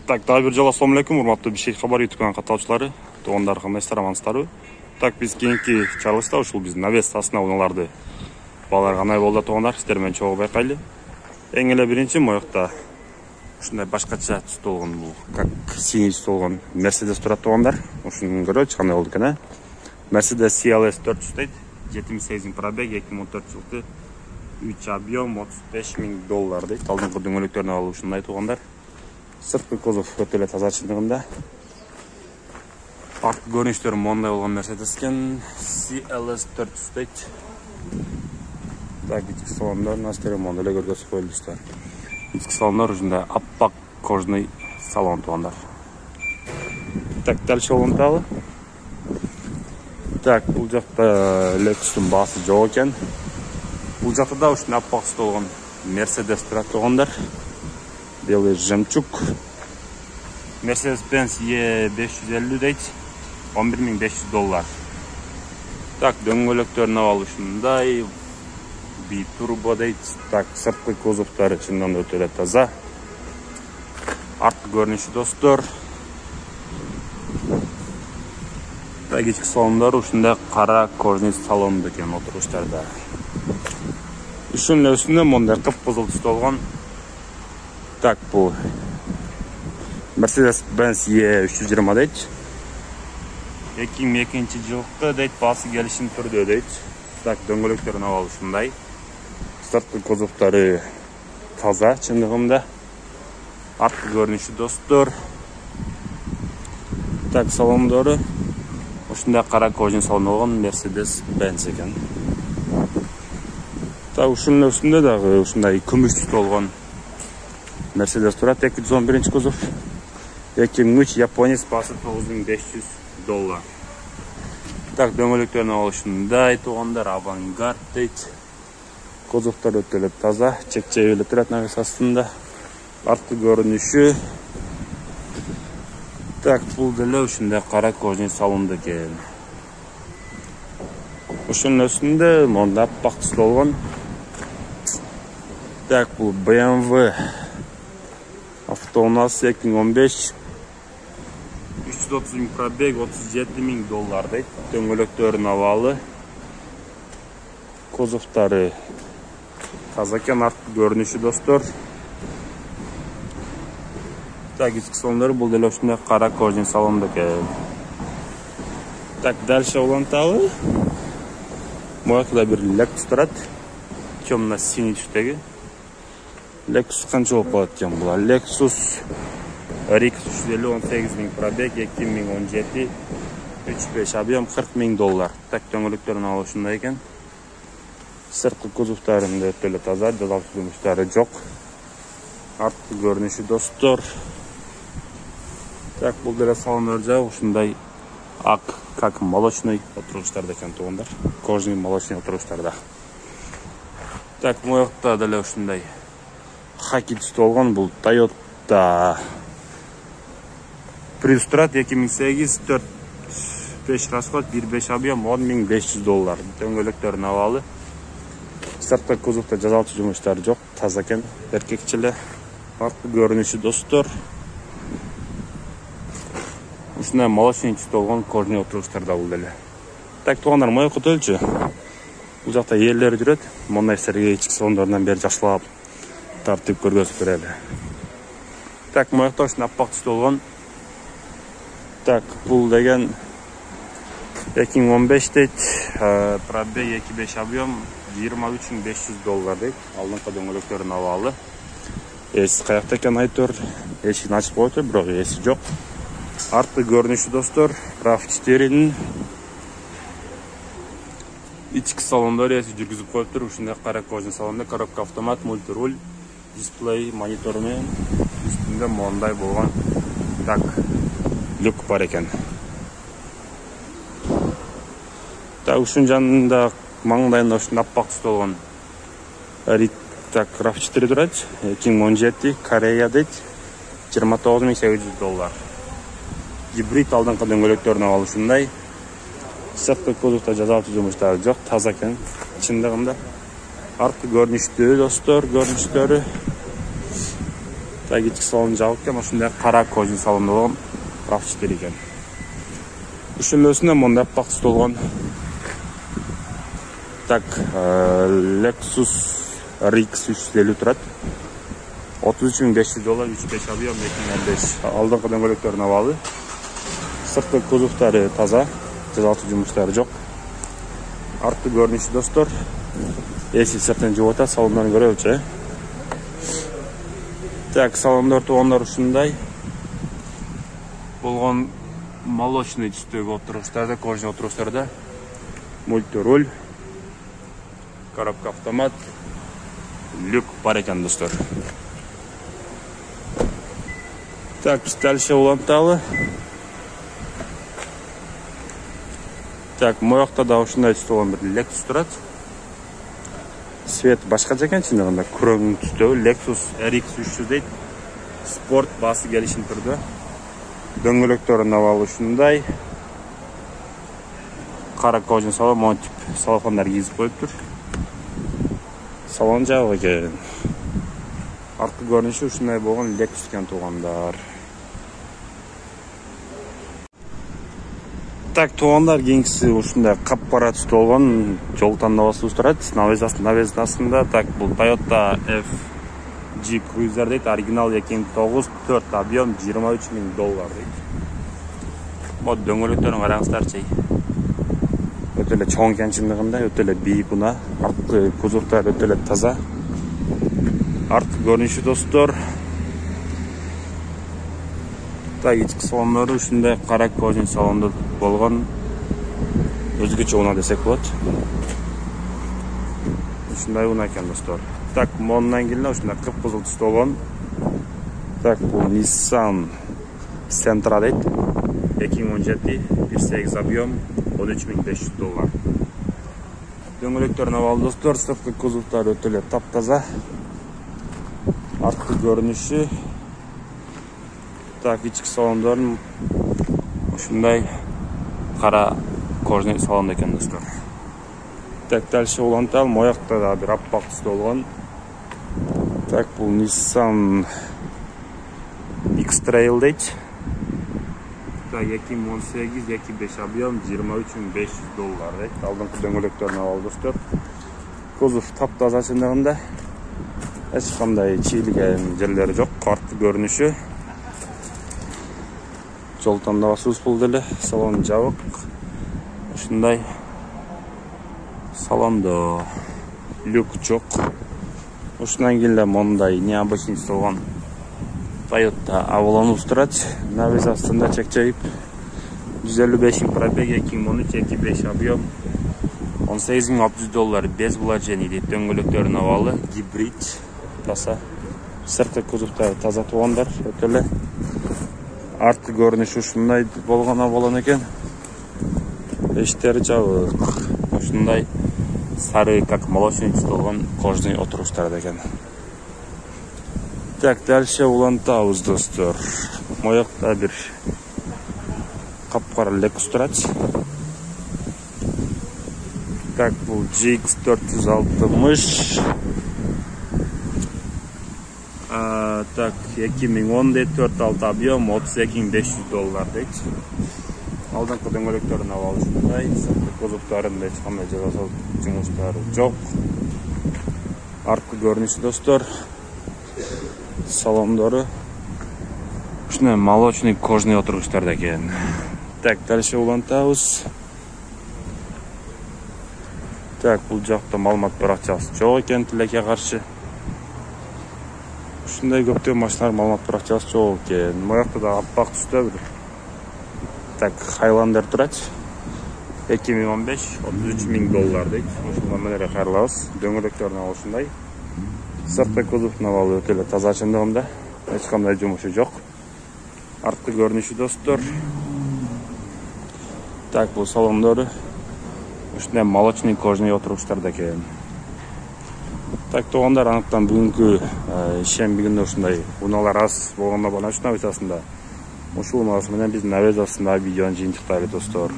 Так, daha bir жолу ассаламу алейкум, урматтуу Бишкек кабар YouTube каналынын катталуучулары, туугандар, кандайсыздар, амансыздарбы? Так, биз кийинки чыгарылышта ушул биздин навес астына унааларды балдар кандай болду туугандар, сиздер менен чогуу байкайлы. Эң эле биринчи моюкта ушундай башкача түстө болгон бул, как синий түстө болгон Mercedes турат туугандар. Ушуну көрөчү кандай болду экен, Mercedes CLS 400 дейт, 78 пробег, 2014 жылкы, 3 объем, $35,000 дейт. Алдыңкы дөңгөлөктөрүн алып ушундай туугандар. Сырткы кузов өтө эле таза чындыгында. Арткы көрүнүштөрү мондай болгон Mercedes экен, CLS 400 дейт. Так, ички салондар настыры мондай эле көргөзүп коюлуштар. Ички салондар ушундай аппак кожный салон туугандар. Так, дальше уланталы. Так, бул жакта Lexus'тун баасы жок экен. Бул жакта да ушундай аппак түстө болгон Mercedes турат туугандар. Белый жемчуг. Mercedes-Benz E550 дейт, $11,500. Так, дөңгөлөктөрүн алып ушундай битурбо дейт. Так, сырткы кузовдору чындан өтө эле таза. Арткы көрүнүшү достор. Так, ички салондор ушундай кара кожный салон экен отуруштарда. Ушунун эле үстүнө мондай кыпкызыл түстө болгон. Так, bu Mercedes-Benz E320 дейт. 2002 жылкы дейт, баасы келишим түрдө дейт. Так, дөңгөлөктөрүн алып ушундай. Сырткы кузовдору таза чындыгында. Арткы көрүнүшү достор. Так, салондору ушундай кара кожный салон болгон Mercedes-Benz экен. Так, ушунун үстүндө дагы ушундай күмүш түстө болгон Mercedes турат, 211 кузов. 2003 Японец, баасы $9,500. Так, дөңгөлөктөрүн алып ушундай туугандар, авангард дейт. Кузовдор өтө эле таза, чек-чеги эле турат навес астында. Арткы көрүнүшү. Так, бул деле ушундай кара кожный салон экен. Ушунун үстүндө мондай аппак түстө болгон. Так, бул BMW авто у нас 2015, 330 000 пробег, $37,000 дейт. Дөңгөлөктөрүн абалы. Кузовдору таза экен, арткы көрүнүшү достор. Так, ички салондору бул деле ушундай кара кожный салон экен. Так, дальше уланталы. Моякта бир Lexus турат. Темно-синий түстөгү. Lexus канча болуп калат экен бул? Lexus RX 350, 18 000 пробег, 2017, 3.5 объем, $40,000. Так, дөңгөлөктөрүн алып ушундай экен. Сырткы кузовдорунда өтө эле таза, жазалчу жумуштары жок. Арткы көрүнүшү достор. Так, бул деле салондор жагы ушундай ак, как молочный отуруштарда экен туугандар. Кожный молочный отуруштарда. Так, моякта деле ушундай хаки түстө болгон бул Toyota Prius турат, 2008, 4.5 расход, 1.5 объем, $10,500. Дөңгөлөктөрүн абалы. Сырткы кузовдо жазалчу жумуштар жок, таза экен, эркекчеле. Арткы көрүнүшү достор. Ушундай молочный түстө болгон кожный отуруштарда бул деле. Так, туугандар, моюк өтөлчү. Бул жакта элдер жүрөт. Мондай силерге ички салондорунан бери жакшылап тартып көргөзүп берели. Так, моякта ушундай аппак түстө болгон. Так, бул деген 2015 дейт, пробег 2.5 объем, $23,500 дейт. Алдыңкы дөңгөлөктөрүн абалы. Эси каякта экен айтор, эшигин ачып коюптур, бирок эси жок. Арткы көрүнүшү достор, RAV4'nin ички салондору эси жүргүзүп коюптур. Ушундай кара кожный салонда, коробка автомат, мультируль, дисплей, монитор менен үстүндө мондай болгон. Так, люк бар экен. Так, ушунун жанында маңдайында ушундай аппак түстө болгон так, RAV4 турат, 2017, Корея дейт, $29,800. Гибрид алдыңкы дөңгөлөктөрүн алып ушундай. Сырткы кузовдо жазалчу жумуштары жок, таза экен чындыгында. Арткы көрүнүштүү достор, көрүнүштөрү. Так, ички салон жабык экен, ушундай кара кожун салонда болгон RAV4 экен. Ушунусунда мондай аппак түстө болгон. Так, Lexus RX 350 турат. $33.500, 3.5 объем, 2015. Алдыңкы дөңгөлөктөрүн абалы. Сыртқы кузовтары таза, жазалтуу жумуштары жок. Арты көрүнүшү достор. Эси сыртын жууп атат, салондон көрөбүз. Так, салондор тугандар ушундай болгон, молочный түстөгү отургучтарда, кожун отургучтарда мультируль, коробка автомат, люк бар экен достор. Так, биз дальше уланталы. Так, моякта да ушундай түстө болгон бир Lexus турат. Свет башкача экен, чындыгында күрөң түстө Lexus RX 300 дейт. Спорт басы келишин турду. Дөңгөлөктөрүн абалы ушундай. Кара кожун салон, монтип салофондар кийизип коюптур. Салон жабык экен. Арткы көрүнүшү ушундай болгон Lexus экен туугандар. Так, туугандар, кийинкиси ушундай капкара түстө болгон жол тандабасыбыз турат. Навездасында, так, бул Toyota FG Cruiser дейт, оригинал 2009, 4 объем, $23.000 дейт. Вот дөңгөлөктөрүн караңыздарчы. Өтө эле чоң экен чындыгында, өтө эле бийик уна. Арткы кузовтар өтө эле таза. Арткы көрүнүшү достор. Так, ички салондору ушундай кара кожун салондо болгон. Өзгөчө уна десек болот. Ушундай уна экен достор. Так, мондан келе ушундай кыпкызыл түстө болгон. Так, бул Nissan Sentra дейт. 2017, 1.8 объем, $13.500. Дөңгөлөктөрүн абалы достор, сырткы кузовтары өтө эле таптаза. Арткы көрүнүшү. Так, ички салондорун ушундай кара кожный салон экен достор. Так, дальше уланталы, моякта да бир аппак түстө болгон. Так, бул Nissan X-Trail дейт. Так, 2018, 2.5 объем, $23.500 дейт. Алдыңкы дөңгөлөктөрүн абалы достор. Кузов таптаза чындыгында. Эч кандай чийилген жерлери жок. Арткы көрүнүшү. Жол тандабасыбыз бул деле, салон жабык. Ушундай салондо люк жок. Ушундан кийин мондай необычный болгон Toyota Avalon'убуз турат. Навес астында чек жайып. 155 пробег, 2013, 2.5 объем, $18.600, без вложений дейт. Дөңгөлөктөрүн абалы, гибрид баса. Сырткы кузовтары таза туугандар, өтө эле. Арткы көрүнүшү ушундай болгон Avalon экен. Эштери жабык. Ушундай сары, как молочный түстө болгон кожный отургучтар экен. Так, дальше улантабыз достор. Моякта бир капкара Lexus турат. Так, бул GX460. Так, 2010 дейт, 4.6 объем, $32.500 дейт. Алдыңкы дөңгөлөктөрүн абалы ушундай, сырткы кузовтарында эч кандай жазуу жумуштары жок. Арткы көрүнүшү достор. Салондору ушундай молочный кожный отургучтарда экен. Так, дальше улантабыз. Так, бул жакта маалымат баракчасы жок экен, тилекке каршы. Ушундай көптөгөн машиналар маалымат баракчасы жок экен. Моякта да аппак түстө бир. Так, Highlander турат. 2015, $33.000 дейт. Ушундан менен кайрылабыз. Дөңгөлөктөрүн ушундай. Сырткы кузовдун абалы өтө эле таза чындыгында. Эч кандай жумушу жок. Арткы көрүнүшү достор. Так, бул салондору ушундай молочный кожный отургучтарда экен. Так, туугандар, аныктан бүгүнкү шемби күнү ушундай унаалар аз болгондо бана ушундай айтасында. Ушул унаасы менен биздин навез астында видеону жыйынтыктайлы достор.